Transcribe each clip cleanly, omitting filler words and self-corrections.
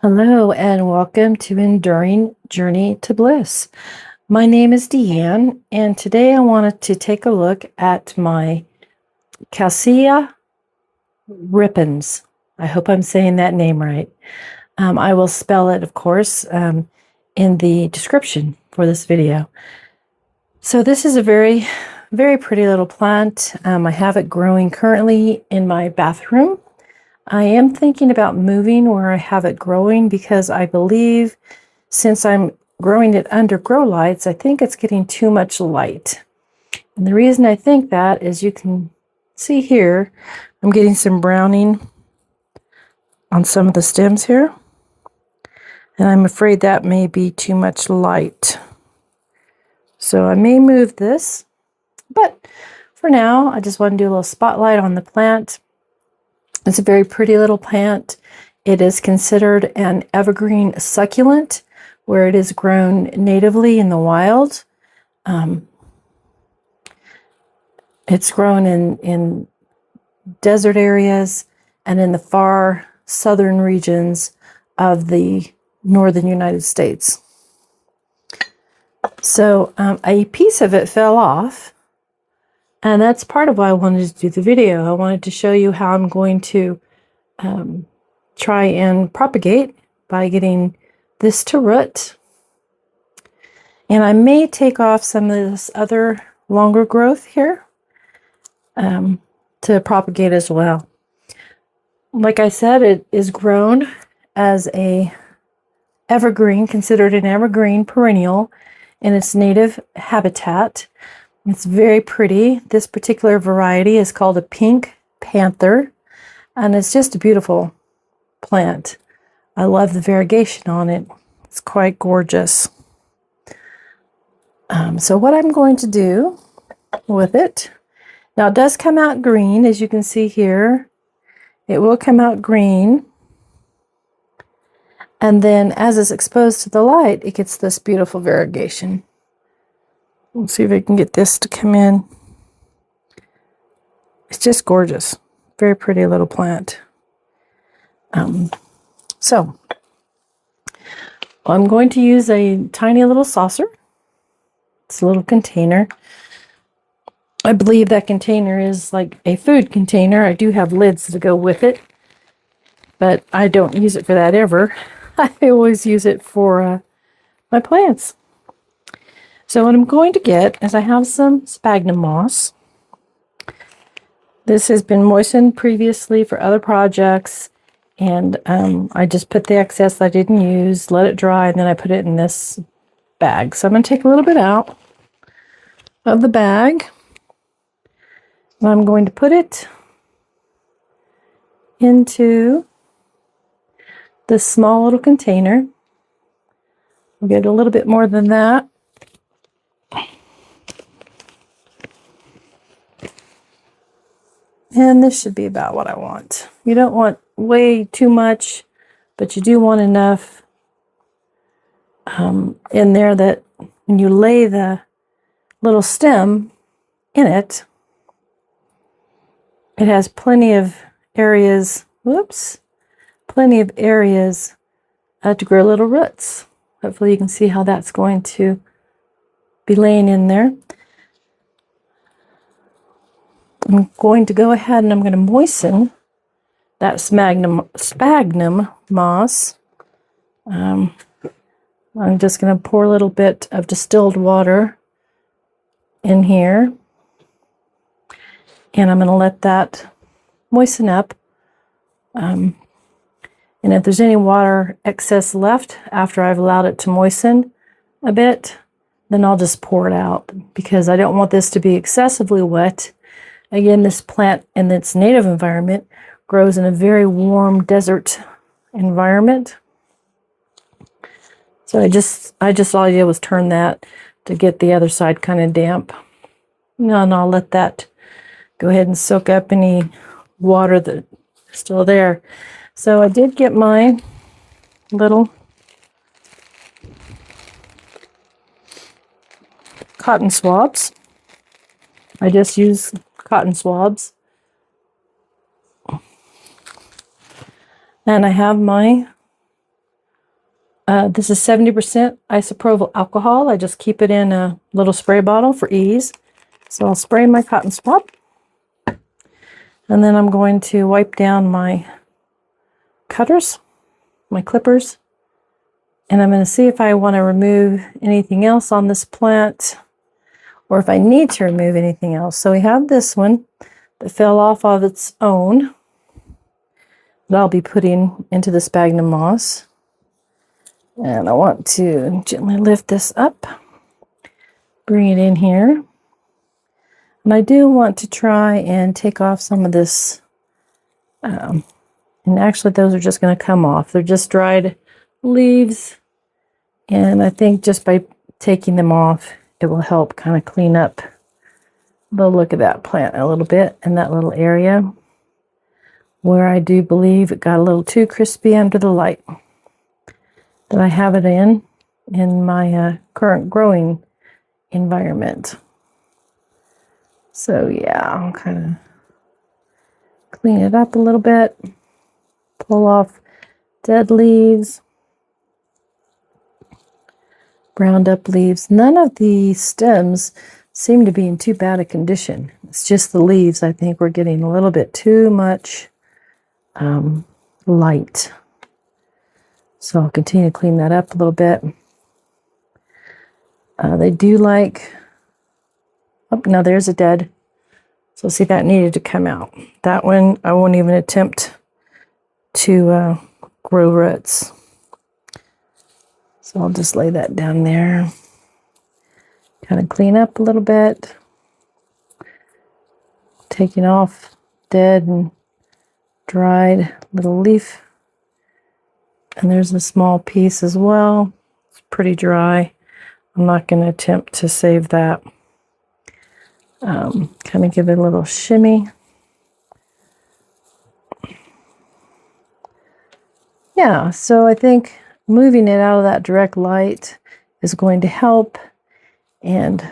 Hello and welcome to Enduring Journey to Bliss. My name is Deanne, and today I wanted to take a look at my Callisia repens. I hope I'm saying that name right. I will spell it, of course, in the description for this video. So this is a very, very pretty little plant. I have it growing currently in my bathroom. I am thinking about moving where I have it growing because I believe since I'm growing it under grow lights, I think it's getting too much light. And the reason I think that is you can see here, I'm getting some browning on some of the stems here. And I'm afraid that may be too much light. So I may move this, but for now, I just want to do a little spotlight on the plant. It's a very pretty little plant. It is considered an evergreen succulent where it is grown natively in the wild. It's grown in desert areas and in the far southern regions of the northern United States. So a piece of it fell off. And that's part of why I wanted to do the video. I wanted to show you how I'm going to try and propagate by getting this to root. And I may take off some of this other longer growth here to propagate as well. Like I said, it is grown as a evergreen, considered an evergreen perennial in its native habitat. It's very pretty. This particular variety is called a pink panther, and it's just a beautiful plant. I love the variegation on it. It's quite gorgeous. So what I'm going to do with it, now it does come out green, as you can see here. It will come out green. And then as it's exposed to the light, it gets this beautiful variegation. Let's see if I can get this to come in. It's just gorgeous. Very pretty little plant. So I'm going to use a tiny little saucer. It's a little container. I believe that container is like a food container. I do have lids to go with it, but I don't use it for that ever. I always use it for my plants. So what I'm going to get is I have some sphagnum moss. This has been moistened previously for other projects, and I just put the excess I didn't use, let it dry, and then I put it in this bag. So I'm going to take a little bit out of the bag, and I'm going to put it into this small little container. We'll get a little bit more than that. And this should be about what I want. You don't want way too much, but you do want enough in there that when you lay the little stem in it, it has plenty of areas, plenty of areas to grow little roots. Hopefully you can see how that's going to be laying in there. I'm going to go ahead and I'm going to moisten that sphagnum moss. I'm just going to pour a little bit of distilled water in here. And I'm going to let that moisten up. And if there's any water excess left after I've allowed it to moisten a bit, then I'll just pour it out because I don't want this to be excessively wet. Again, this plant in its native environment grows in a very warm desert environment. So I just all I did was turn that to get the other side kind of damp. And I'll let that go ahead and soak up any water that's still there. So I did get my little cotton swabs. I just use cotton swabs. And I have my This is 70% isopropyl alcohol. I just keep it in a little spray bottle for ease. So I'll spray my cotton swab. And then I'm going to wipe down my cutters, my clippers. And I'm going to see if I want to remove anything else on this plant, or if I need to remove anything else. So we have this one that fell off of its own that I'll be putting into the sphagnum moss. And I want to gently lift this up, bring it in here. And I do want to try and take off some of this. And actually, those are just going to come off. They're just dried leaves. And I think just by taking them off, it will help kind of clean up the look of that plant a little bit in that little area where I do believe it got a little too crispy under the light that I have it in my current growing environment. So yeah, I'll kind of clean it up a little bit, pull off dead leaves, browned up leaves. None of the stems seem to be in too bad a condition. It's just the leaves, I think, we're getting a little bit too much light. So I'll continue to clean that up a little bit. They do like, oh, now there's a dead. So see, that needed to come out. That one, I won't even attempt to grow roots. So I'll just lay that down there. Kind of clean up a little bit. Taking off dead and dried little leaf. And there's a small piece as well. It's pretty dry. I'm not going to attempt to save that. Kind of give it a little shimmy. Yeah, so I think moving it out of that direct light is going to help. And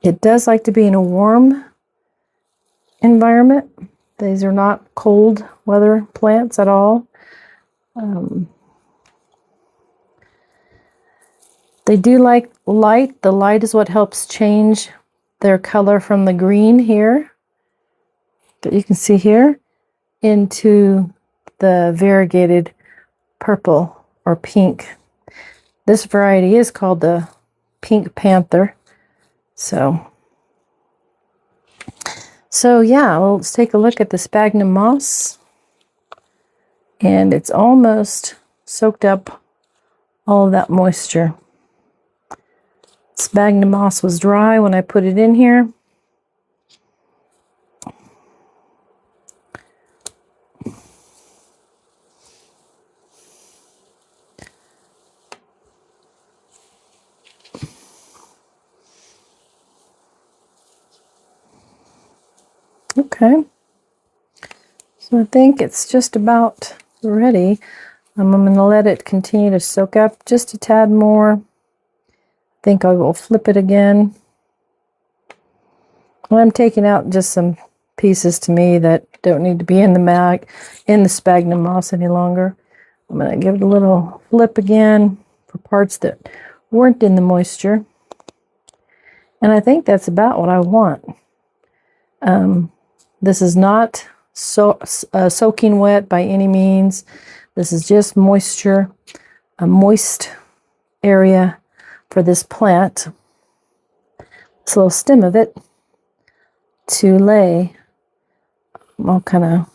it does like to be in a warm environment. These are not cold weather plants at all. They do like light. The light is what helps change their color from the green here that you can see here into the variegated purple or pink. This variety is called the Pink Panther. So yeah, well, let's take a look at the sphagnum moss. And it's almost soaked up all of that moisture. Sphagnum moss was dry when I put it in here. Okay, so I think it's just about ready. I'm going to let it continue to soak up just a tad more. I think I will flip it again. Well, I'm taking out just some pieces to me that don't need to be in the sphagnum moss any longer. I'm going to give it a little flip again for parts that weren't in the moisture. And I think that's about what I want. This is not soaking wet by any means. This is just moisture, a moist area for this plant. This little stem of it to lay. I'll kind of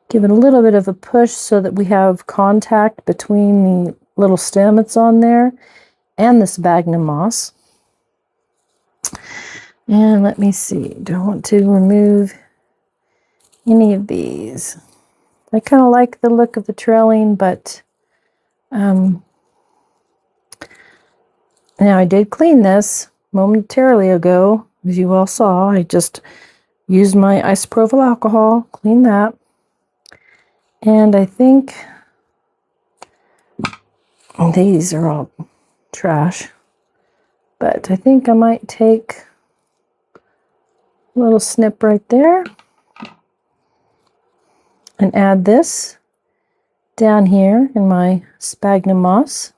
give it a little bit of a push so that we have contact between the little stem that's on there and the sphagnum moss. And let me see, do I want to remove any of these? I kind of like the look of the trailing, but now I did clean this momentarily ago, as you all saw. I just used my isopropyl alcohol, cleaned that. And I think these are all trash, but I think I might take a little snip right there. and add this down here in my sphagnum moss.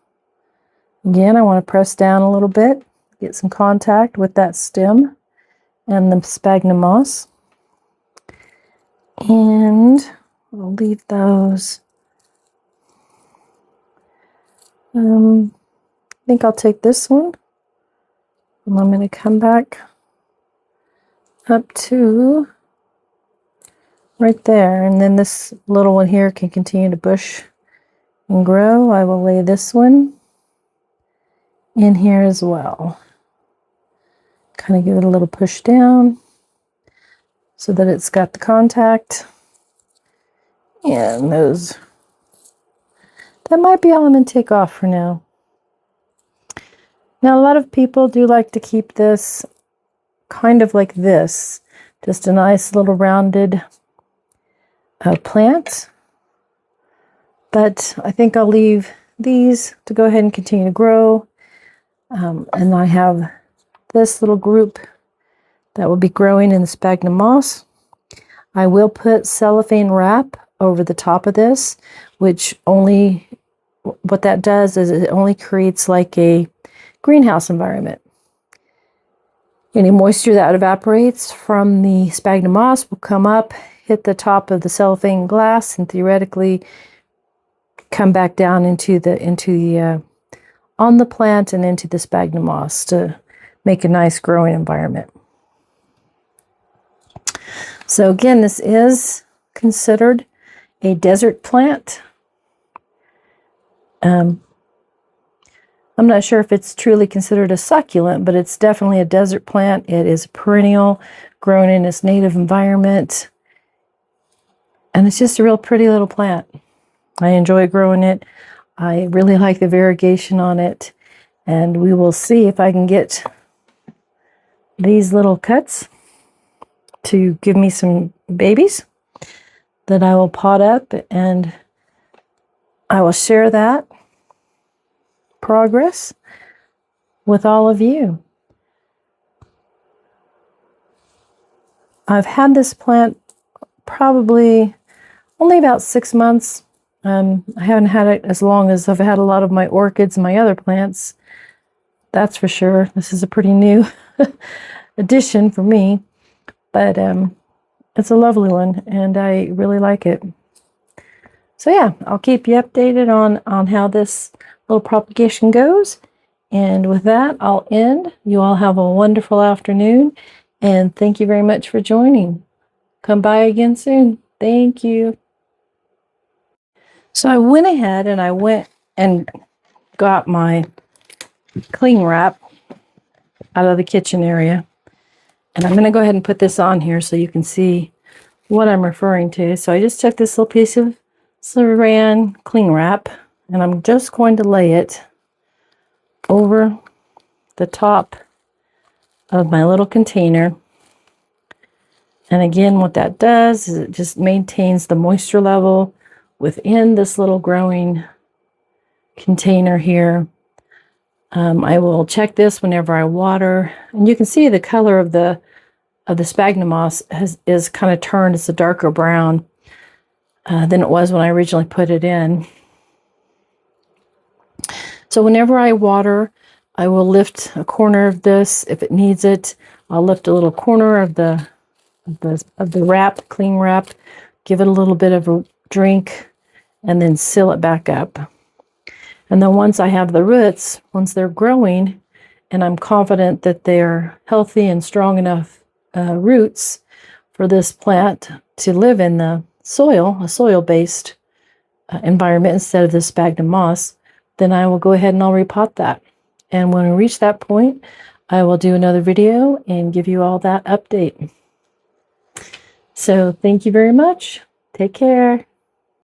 Again, I want to press down a little bit, get some contact with that stem and the sphagnum moss. And I'll leave those. I think I'll take this one, and I'm going to come back up to right there, and then this little one here can continue to bush and grow. I will lay this one in here as well. Kind of give it a little push down so that it's got the contact. And those, that might be all I'm going to take off for now. Now, a lot of people do like to keep this kind of like this, just a nice little rounded plant. But I think I'll leave these to go ahead and continue to grow. And I have this little group that will be growing in the sphagnum moss. I will put cellophane wrap over the top of this, which only, what that does is it only creates like a greenhouse environment. Any moisture that evaporates from the sphagnum moss will come up, hit the top of the cellophane glass, and theoretically come back down into the on the plant and into the sphagnum moss to make a nice growing environment. So again, this is considered a desert plant. I'm not sure if it's truly considered a succulent, but it's definitely a desert plant. It is perennial, grown in its native environment, and it's just a real pretty little plant. I enjoy growing it. I really like the variegation on it, and we will see if I can get these little cuts to give me some babies that I will pot up, and I will share that progress with all of you. I've had this plant probably only about 6 months. I haven't had it as long as I've had a lot of my orchids and my other plants. That's for sure. This is a pretty new addition for me, but it's a lovely one, and I really like it. So yeah, I'll keep you updated on how this little propagation goes. And with that, I'll end. You all have a wonderful afternoon, and thank you very much for joining. Come by again soon. Thank you. So I went ahead and I went and got my cling wrap out of the kitchen area. And I'm going to go ahead and put this on here so you can see what I'm referring to. So I just took this little piece of saran cling wrap, and I'm just going to lay it over the top of my little container. And again, what that does is it just maintains the moisture level within this little growing container here. I will check this whenever I water, and you can see the color of the sphagnum moss is kind of turned. It's a darker brown than it was when I originally put it in. So whenever I water, I will lift a corner of this if it needs it. I'll lift a little corner of the wrap, cling wrap, give it a little bit of a drink, and then seal it back up. And then once I have the roots, once they're growing, and I'm confident that they're healthy and strong enough roots for this plant to live in the soil, a soil-based environment instead of the sphagnum moss, then I will go ahead and I'll repot that. And when we reach that point, I will do another video and give you all that update. So thank you very much. Take care.